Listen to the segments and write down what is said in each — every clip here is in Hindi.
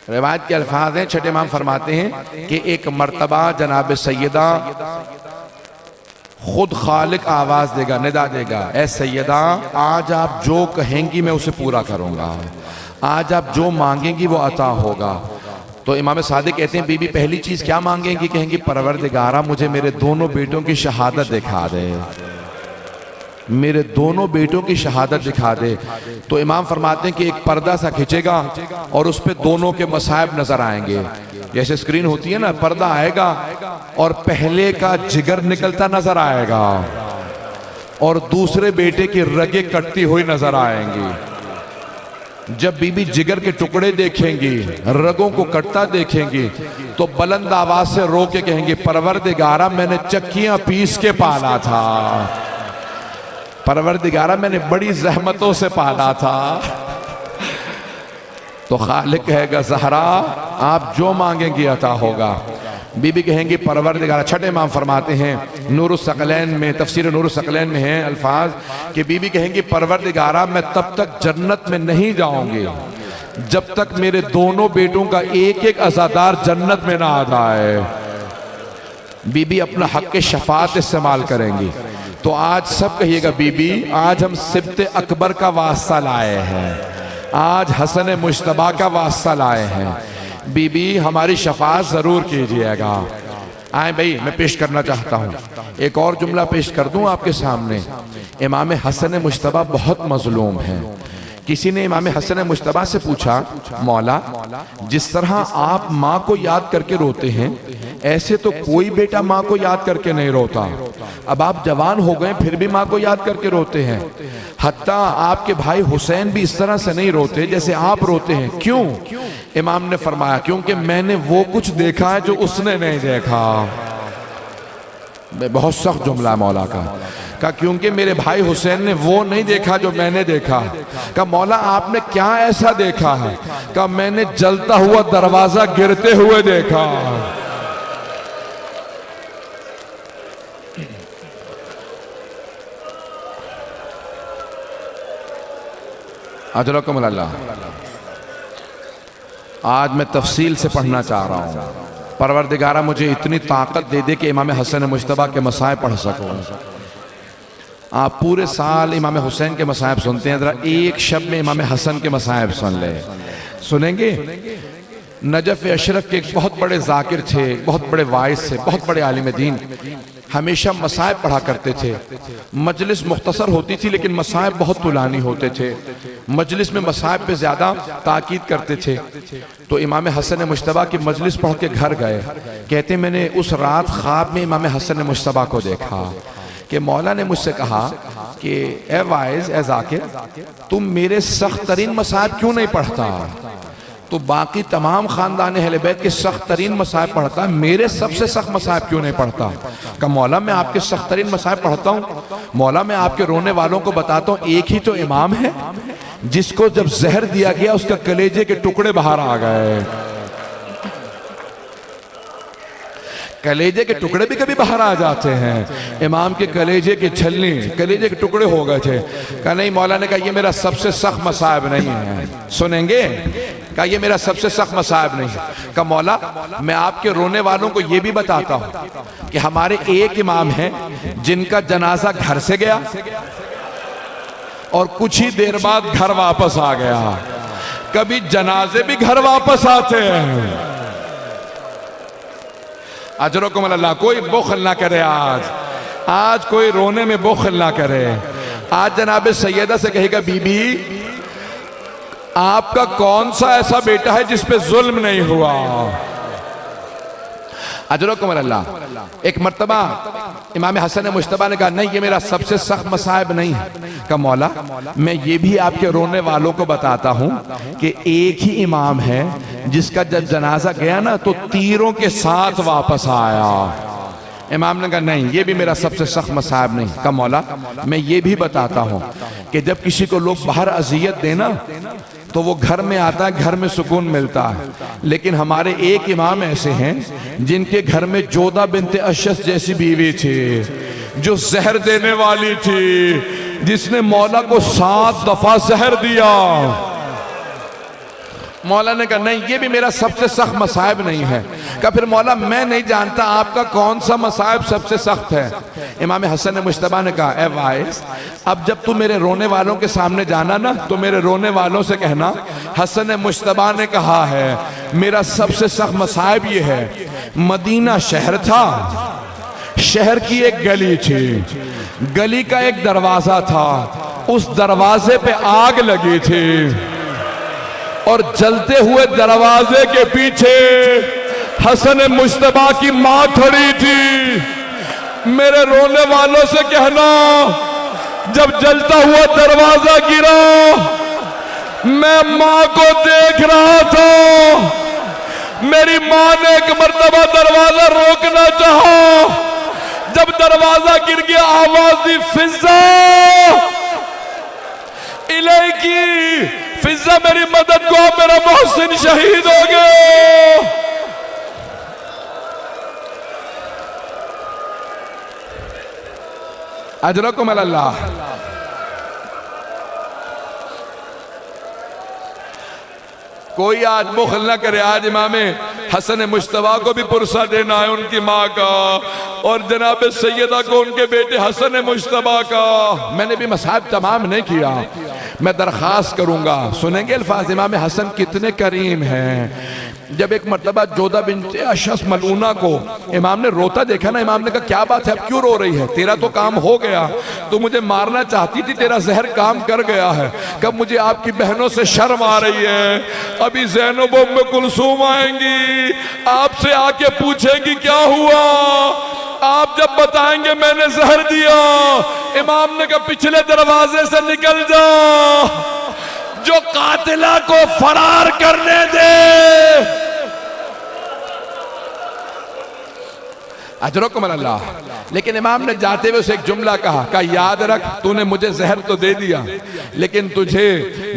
रिवायत के अल्फाज हैं, छठे इमाम फरमाते हैं कि एक मर्तबा जनाब सैयदा खुद खालिक आवाज देगा, निदा देगा, ए सैयदा आज आप जो कहेंगी मैं उसे पूरा करूंगा, आज आप जो मांगेंगी वो अता होगा। तो इमाम सादिक कहते हैं बीबी पहली चीज क्या मांगेंगी? कहेंगी परवरदिगारा मुझे मेरे दोनों बेटों की शहादत दिखा दे, मेरे दोनों बेटों की शहादत दिखा दे। तो इमाम फरमाते हैं कि एक पर्दा सा खींचेगा और उस पे दोनों के मसाइब नजर आएंगे। जैसे स्क्रीन होती है ना, पर्दा आएगा और पहले का जिगर निकलता नजर आएगा और दूसरे बेटे की रगे कटती हुई नजर आएंगी। जब बीबी जिगर के टुकड़े देखेंगी, रगों को कटता देखेंगी, तो बुलंद आवाज से रो के कहेंगी परवरदिगारा मैंने चक्कियां पीस के पाला था, परवरदिगारा मैंने बड़ी जहमतों से पाला था। तो खालिक कहेगा ज़हरा आप जो मांगेंगी अता होगा। बीबी कहेंगी परवरदिगारा, छठे इमाम फरमाते हैं नूरुस सकलैन में, तफसीर नूरुस सकलैन में है अल्फाज कि बीबी कहेंगी परवरदिगारा मैं तब तक जन्नत में नहीं जाऊंगी जब तक मेरे दोनों बेटों का एक एक अज़ादार जन्नत में ना आ जाए। बीबी अपना हक के शफात इस्तेमाल करेंगी। तो आज सब कहिएगा बीबी आज हम सिब्ते अकबर का वास्ता लाए हैं, आज हसन मुश्तबा का वास्ता लाए हैं, बीबी हमारी शफात जरूर कीजिएगा। आए भाई मैं पेश करना चाहता हूँ, एक और जुमला पेश कर दूं आपके सामने। इमाम हसन मुश्तबा बहुत मजलूम हैं। किसी ने इमाम हसन मुश्तबा से पूछा मौला जिस तरह आप माँ को याद करके रोते हैं ऐसे तो कोई बेटा माँ को याद करके नहीं रोता, अब आप जवान हो गए फिर भी माँ को याद करके रोते हैं, हत्ता आपके भाई हुसैन भी इस तरह से नहीं रोते जैसे आप रोते हैं, क्यों? इमाम ने फरमाया क्योंकि मैंने वो कुछ देखा है जो उसने नहीं देखा। बहुत सख्त जुमला मौला का क्योंकि मेरे भाई हुसैन ने वो नहीं देखा जो मैंने देखा। का मौला आपने क्या ऐसा देखा है? का मैंने जलता हुआ दरवाजा गिरते हुए देखा। अजरकुम अल्लाह। आज मैं तफसील से पढ़ना चाह रहा हूँ। परवरदिगारा मुझे इतनी ताकत दे दे कि इमाम हसन मुश्तबा के मसाइब पढ़ सकूं। आप पूरे साल इमाम हुसैन के मसाइब सुनते हैं, जरा एक शब में इमाम हसन के मसाइब सुन ले। सुनेंगे? नजफ अशरफ के एक बहुत बड़े जाकिर थे, बहुत बड़े वाइस थे, बहुत बड़े आलिम दीन, हमेशा मसाइब पढ़ा करते थे। मजलिस मुख्तसर होती थी लेकिन मसाइब बहुत तुलानी होते थे। मजलिस में मसाइब पे ज्यादा ताकीद करते थे। तो इमाम हसन मुश्तबा की मजलिस पढ़ के घर गए, कहते मैंने उस रात ख्वाब में इमाम हसन मुश्तबा को देखा कि मौला ने मुझसे कहा कि ए वाइज ए जाकिर तुम मेरे सख्त तरीन मसाइब क्यों नहीं पढ़ता? तो बाकी तमाम खानदान अहले बैत के सख्त तरीन मसाइब पढ़ता, मेरे सबसे सख्त मसाइब क्यों नहीं पढ़ता? का मौला मैं आपके सख्त तरीन मसाइब पढ़ता हूँ, मौला मैं आपके रोने वालों को बताता हूँ एक ही तो इमाम है जिसको जब जहर दिया गया उसका कलेजे के टुकड़े बाहर आ गए। कलेजे के टुकड़े भी कभी बाहर आ जाते हैं। इमाम के कलेजे के छलनी, कलेजे के टुकड़े हो गए थे। कहा नहीं, मौला ने कहा ये मेरा सबसे सख्त मसाइब नहीं है। सुनेंगे? कहा ये मेरा सबसे सख्त मसाइब नहीं है। कहा मौला मैं आपके रोने वालों को ये भी बताता हूँ कि हमारे एक इमाम हैं जिनका जनाजा घर से गया और कुछ ही देर बाद घर वापस आ गया। कभी जनाजे भी घर वापस आते हैं। अजरकुम अल्लाह। कोई बुखल ना करे आज कोई रोने में बुखल ना करे। आज जनाब सैयदा से कहेगा बीबी आपका कौन सा ऐसा बेटा है जिस पे जुल्म नहीं हुआ? अजरकुम अल्लाह। एक मर्तबा इमाम हसन मुश्तबा ने कहा नहीं ये मेरा सबसे सख्त मसाइब नहीं है। कहा मौला मैं ये भी आपके रोने वालों को बताता हूँ कि एक ही इमाम है जिसका जब जनाजा गया ना तो तीरों के साथ वापस आया। इमाम ने कहा नहीं ये भी मेरा सबसे सख्त मसाइब नहीं। कहा मौला मैं ये भी बताता हूँ कि जब किसी को लोग बाहर अजियत देना तो वो घर में आता है, घर में सुकून मिलता है। लेकिन हमारे एक इमाम ऐसे हैं जिनके घर में जोधा बिनते अशस जैसी बीवी थी जो जहर देने वाली थी, जिसने मौला को 7 दफा जहर दिया मौला ने कहा नहीं, ये भी मेरा सबसे सख्त मसाइब नहीं है। कहा फिर मौला मैं नहीं जानता आपका कौन सा मसाइब सबसे सख्त है। इमाम हसन मुश्तबा ने कहा, ए वाइस, अब जब तू मेरे रोने वालों के सामने जाना ना तो मेरे रोने वालों से कहना हसन मुश्तबा ने कहा है मेरा सबसे सख्त मसाइब ये है, मदीना शहर था, शहर की एक गली थी, गली का एक दरवाजा था, उस दरवाजे पे आग लगी थी और जलते हुए दरवाजे के पीछे हसन मुश्तबा की मां खड़ी थी। मेरे रोने वालों से कहना जब जलता हुआ दरवाजा गिरा मैं मां को देख रहा था, मेरी मां ने एक मर्तबा दरवाजा रोकना चाहा, जब दरवाजा गिर गया आवाज दी फिजा इलेकी, फिजा मेरी मदद को, मेरा मोहसिन शहीद हो गया। अजरकुम अल्लाह। कोई आज बुखल ना करे, आज इमामे हसन मुश्तबा को भी पुरसा देना है उनकी माँ का, और जनाब सैयदा को उनके बेटे हसन मुश्तबा का। मैंने भी मसाइब तमाम नहीं किया, मैं दरख्वास्त करूंगा। सुनेंगे अल्फाज इमाम हसन कितने करीम हैं। जब एक मरतबा जोधा बिन्त अशस मलूना को इमाम ने रोता देखा ना, इमाम ने कहा क्या बात है, अब क्यों रो रही है, तेरा तो काम हो गया, तो मुझे मारना चाहती थी, तेरा जहर काम कर गया है। कब मुझे आपकी बहनों से शर्म आ रही है, अभी ज़ैनब उम्मे कुलसूम आएंगी, आपसे आके पूछेंगी क्या हुआ, आप जब बताएंगे मैंने जहर दिया। इमाम ने कहा पिछले दरवाजे से निकल जा, जो कातिला को फरार करने दे। अजरकुम अल्लाह। लेकिन इमाम ने जाते हुए उसे एक जुमला कहा याद रख तूने मुझे जहर तो दे दिया, लेकिन तुझे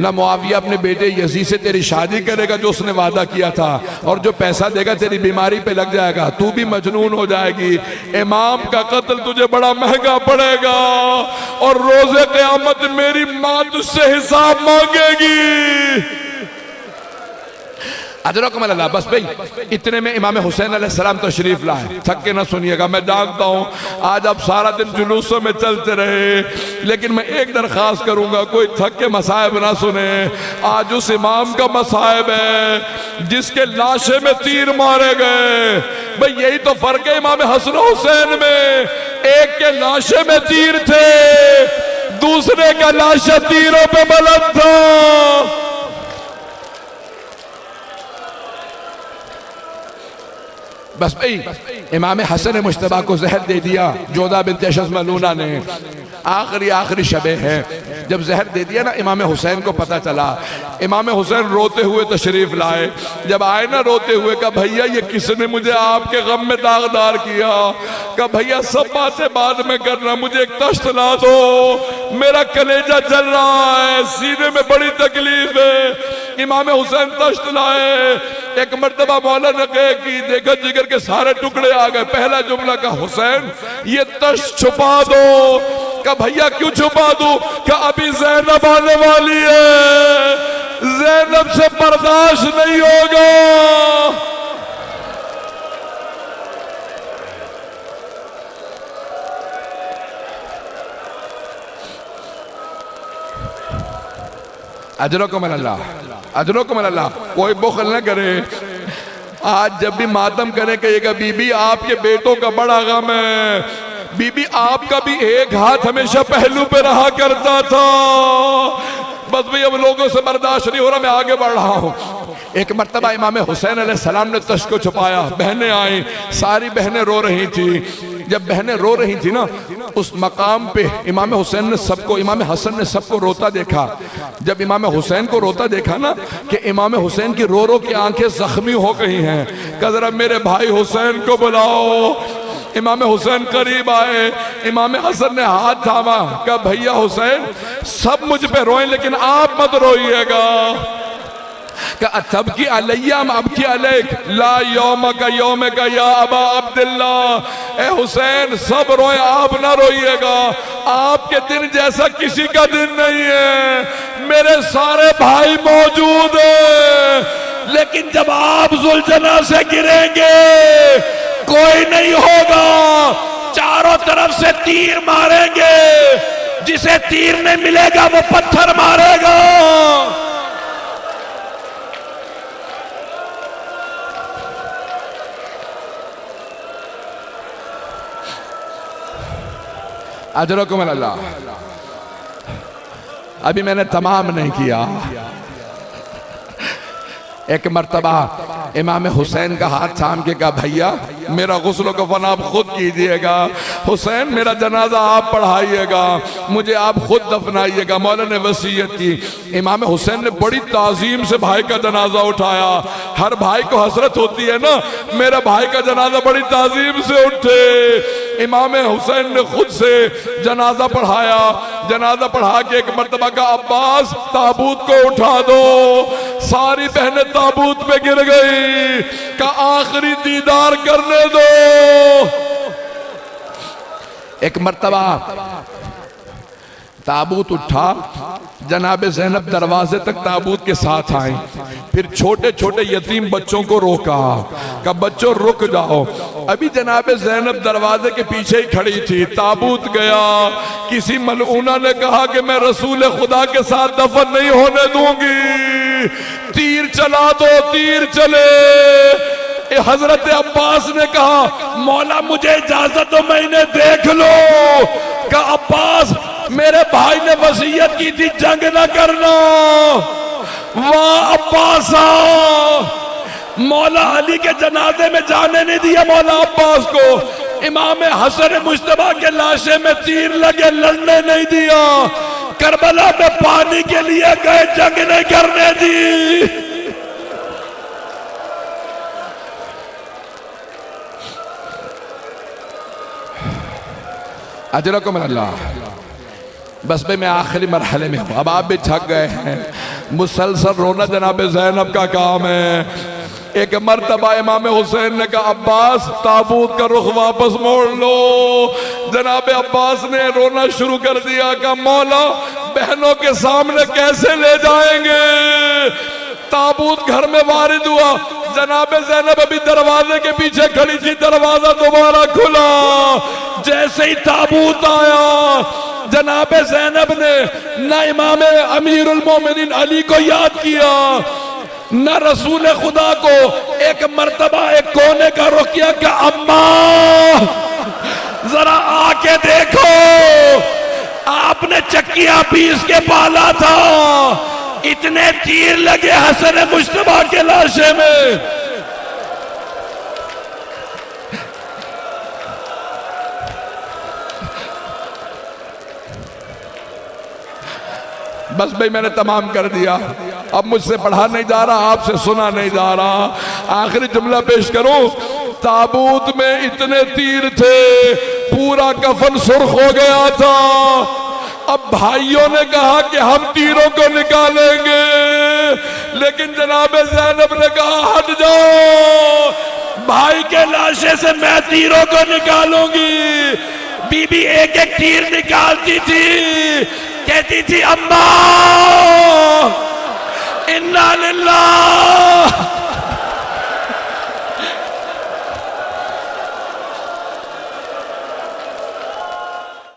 न मुआविया अपने बेटे यजीद से तेरी शादी करेगा जो उसने वादा किया था, और जो पैसा देगा तेरी बीमारी पे लग जाएगा, तू भी मजनून हो जाएगी। इमाम का कत्ल तुझे बड़ा महंगा पड़ेगा, और रोजे क़यामत मेरी माँ तुझसे हिसाब मांगेगी। अजरकुम अल्लाह। बस भाई इतने में इमाम हुसैन अलैहिस्सलाम तशरीफ लाए। थक के ना सुनिएगा, मैं जानता हूँ आज आप सारा दिन जुलूसों में चलते रहे, लेकिन मैं एक दरख्वास्त करूंगा कोई थक के मसाइब ना सुने। आज उस इमाम का मसाइब है जिसके लाशे में तीर मारे गए। भाई यही तो फर्क है इमाम हसन हुसैन में, एक के लाशे में तीर थे, दूसरे का लाशा तीरों पे बुलंद था। बस भाई इमाम हसन मुश्तबा को जहर दे दिया जोधा बिन्त अशस मलूना ने। आखिरी शबे है जब जहर दे दिया ना, इमाम हुसैन को पता चला। इमाम हुसैन रोते हुए तशरीफ लाए। जब आए ना रोते हुए, कहा भैया ये किसने मुझे आपके गम में दागदार किया। कहा भैया सब बातें बाद में करना, मुझे एक तश्त ला दो, मेरा कलेजा जल रहा है, सीने में बड़ी तकलीफ है। इमाम हुसैन तश्त लाए। एक मर्तबा मौला ने कहे कि देखो जिगर के सारे टुकड़े आ गए। पहला जुमला का हुसैन ये तश्त छुपा दो। का भैया क्यों छुपा दूं? क्या अभी ज़ैनब आने वाली है, ज़ैनब से बर्दाश्त नहीं होगा। अजरकुम अल्लाह, अजरकुम अल्लाह। कोई बुखल न करे। आज जब भी मातम करे कहिएगा बीबी आपके बेटों का बड़ा गम है, बीबी आपका भी एक हाथ हमेशा पहलू पे रहा करता था। बस भाई अब लोगों से बर्दाश्त नहीं हो रहा, मैं आगे बढ़ रहा हूँ। एक मर्तबा इमाम हुसैन अलैहिस्सलाम ने तश्त को छुपाया। बहनें आई, सारी बहनें रो रही थी। जब बहनें रो रही थी ना, उस मकाम पे इमाम हुसैन ने सबको, इमाम हसन ने सबको रोता देखा। जब इमाम हुसैन को रोता देखा ना कि इमाम हुसैन की रो रो की आंखें जख्मी हो गई हैं, कहा जरा मेरे भाई हुसैन को बुलाओ। इमाम हुसैन करीब आए, इमाम हसन ने हाथ थामा, कहा भैया हुसैन सब मुझ पे रोए लेकिन आप मत रोइएगा। तब की अलैयाम अब की अलैक ला यौम का या अबा अब्दुल्ला। ए हुसैन सब रोए आप ना रोइएगा, आपके दिन जैसा किसी का दिन नहीं है, मेरे सारे भाई मौजूद हैं, लेकिन जब आप जुल्जना से गिरेंगे कोई नहीं होगा, चारों तरफ से तीर मारेंगे, जिसे तीर नहीं मिलेगा वो पत्थर मारेगा। अजरकुम अल्लाह। अभी मैंने तमाम नहीं किया। एक मर्तबा इमाम हुसैन का हाथ थाम के कहा, भैया मेरा गुस्ल कफन आप खुद कीजिएगा, हुसैन मेरा जनाजा आप पढ़ाइएगा, मुझे आप खुद दफनाइएगा। मौला ने वसीयत की। इमाम हुसैन ने बड़ी ताजीम से भाई का जनाजा उठाया। हर भाई को हसरत होती है ना, मेरा भाई का जनाजा बड़ी ताजीम से उठे। इमाम हुसैन ने खुद से जनाजा पढ़ाया। जनाजा पढ़ा के एक मर्तबा का, अब्बास ताबूत को उठा दो। सारी बहनें ताबूत पे गिर गई। का आखिरी दीदार करने दो। एक मर्तबा ताबूत उठा, जनाबे ज़ैनब दरवाजे तक ताबूत के साथ आई। फिर छोटे छोटे यतीम बच्चों को रोका, का बच्चों रुक जाओ। अभी जनाबे ज़ैनब दरवाजे के पीछे ही खड़ी थी। ताबूत गया, किसी मलऊना ने कहा कि मैं रसूल खुदा के साथ दफन नहीं होने दूंगी, तीर चला दो, तीर चले। हजरत अब्बास ने कहा, मौला मुझे इजाजत दो, मैं इन्हें देख लो। का अब्बास, मेरे भाई ने वसीयत की थी जंग न करना। वाह अब्बासा, मौला अली के जनाजे में जाने नहीं दिया मौला अब्बास को। इमाम हसन मुश्तबा के लाशे में तीर लगे, लड़ने नहीं दिया। करबला में पानी के लिए गए, जंग नहीं करने दी। अजरकुम अल्लाह। बस भाई मैं आखिरी मरहले में हूँ, अब आप भी थक गए हैं। मुसलसल रोना जनाबे ज़ैनब का काम है। एक मर्तबा इमाम हुसैन ने कहा, अब्बास ताबूत का रुख वापस मोड़ लो। जनाबे अब्बास ने रोना शुरू कर दिया। का मौला बहनों के सामने कैसे ले जाएंगे। ताबूत घर में वारिद हुआ। जनाबे ज़ैनब अभी दरवाजे के पीछे खड़ी थी, दरवाजा दोबारा खुला। जैसे ही ताबूत आया, जनाबे ज़ैनब ने न इमाम अमीरुल मोमिनीन अली को याद किया, न रसूल खुदा को। एक मर्तबा एक कोने का रुख किया कि अम्मा जरा आके देखो, आपने चक्कियां पीस के पाला था, इतने तीर लगे हसन मुश्तबा के लाशे में। बस भाई मैंने तमाम कर दिया। अब मुझसे पढ़ा नहीं जा रहा, आपसे सुना नहीं जा रहा। आखिरी जुमला पेश करूं। ताबूत में इतने तीर थे, पूरा कफन सुर्ख हो गया था। अब भाइयों ने कहा कि हम तीरों को निकालेंगे, लेकिन जनाबे ज़ैनब ने कहा हट जाओ, भाई के लाशे से मैं तीरों को निकालूंगी। बीबी एक एक तीर निकालती थी, कहती थी अम्मा इन्ना लिल्लाह